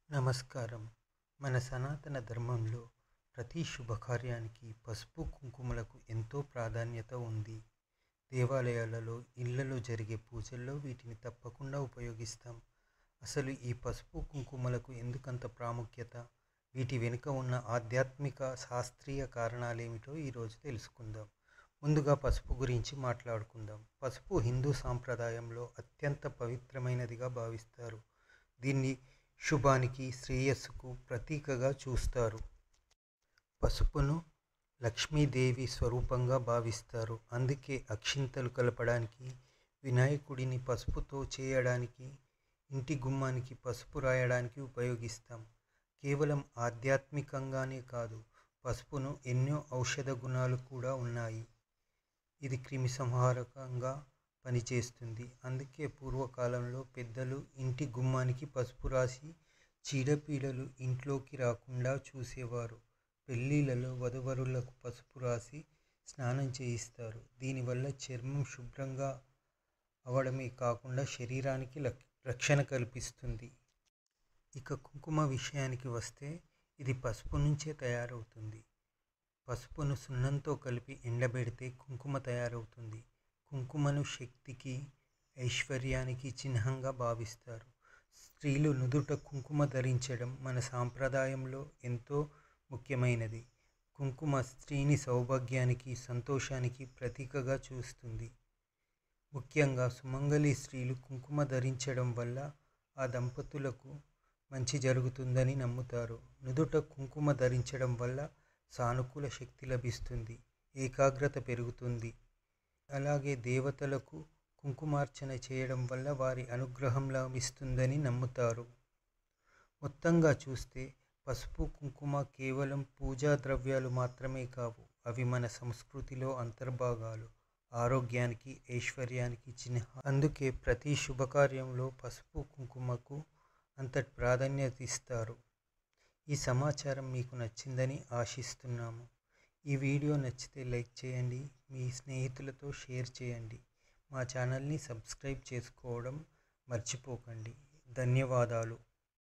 నమస్కారం. మన సనాతన ధర్మంలో ప్రతి శుభకార్యానికి పసుపు కుంకుమలకు ఎంతో ప్రాధాన్యత ఉంది. దేవాలయాలలో, ఇళ్లలో జరిగే పూజల్లో వీటిని తప్పకుండా ఉపయోగిస్తాం. అసలు ఈ పసుపు కుంకుమలకు ఎందుకంత ప్రాముఖ్యత, వీటి వెనుక ఉన్న ఆధ్యాత్మిక శాస్త్రీయ కారణాలేమిటో ఈరోజు తెలుసుకుందాం. ముందుగా పసుపు గురించి మాట్లాడుకుందాం. పసుపు హిందూ సాంప్రదాయంలో అత్యంత పవిత్రమైనదిగా భావిస్తారు. దీన్ని శుభానికి, శ్రేయస్సుకు ప్రతీకగా చూస్తారు. పసుపును లక్ష్మీదేవి స్వరూపంగా భావిస్తారు. అందుకే అక్షింతలు కలపడానికి, వినాయకుడిని పసుపుతో చేయడానికి, ఇంటి గుమ్మానికి పసుపు రాయడానికి ఉపయోగిస్తాం. కేవలం ఆధ్యాత్మికంగానే కాదు, పసుపును ఎన్నో ఔషధ గుణాలు కూడా ఉన్నాయి. ఇది క్రిమిసంహారకంగా పనిచేస్తుంది. అందుకే పూర్వకాలంలో పెద్దలు ఇంటి గుమ్మానికి పసుపు రాసి చీడపీడలు ఇంట్లోకి రాకుండా చూసేవారు. పెళ్లిళ్లలో వధూవరులకు పసుపు రాసి స్నానం చేయిస్తారు. దీనివల్ల చర్మం శుభ్రంగా అవడమే కాకుండా శరీరానికి రక్షణ కల్పిస్తుంది. ఇక కుంకుమ విషయానికి వస్తే, ఇది పసుపు నుంచే తయారవుతుంది. పసుపును సున్నంతో కలిపి ఎండబెడితే కుంకుమ తయారవుతుంది. కుంకుమను శక్తికి, ఐశ్వర్యానికి చిహ్నంగా భావిస్తారు. స్త్రీలు నుదుట కుంకుమ ధరించడం మన సాంప్రదాయంలో ఎంతో ముఖ్యమైనది. కుంకుమ స్త్రీని సౌభాగ్యానికి, సంతోషానికి ప్రతీకగా చూస్తుంది. ముఖ్యంగా సుమంగళి స్త్రీలు కుంకుమ ధరించడం వల్ల ఆ దంపతులకు మంచి జరుగుతుందని నమ్ముతారు. నుదుట కుంకుమ ధరించడం వల్ల సానుకూల శక్తి లభిస్తుంది, ఏకాగ్రత పెరుగుతుంది. అలాగే దేవతలకు కుంకుమార్చన చేయడం వల్ల వారి అనుగ్రహం లభిస్తుందని నమ్ముతారు. మొత్తంగా చూస్తే పసుపు, కుంకుమ కేవలం పూజా ద్రవ్యాలు మాత్రమే కావు. అవి మన సంస్కృతిలో అంతర్భాగాలు, ఆరోగ్యానికి, ఐశ్వర్యానికి చిహ్నాలు. అందుకే ప్రతి శుభకార్యంలో పసుపు, కుంకుమకు అంతటి ప్రాధాన్యత ఇస్తారు. ఈ సమాచారం మీకు నచ్చిందని ఆశిస్తున్నాము. ఈ వీడియో నచ్చితే లైక్ చేయండి, మీ స్నేహితులతో షేర్ చేయండి. మా ఛానల్ని సబ్స్క్రైబ్ చేసుకోవడం మర్చిపోకండి. ధన్యవాదాలు.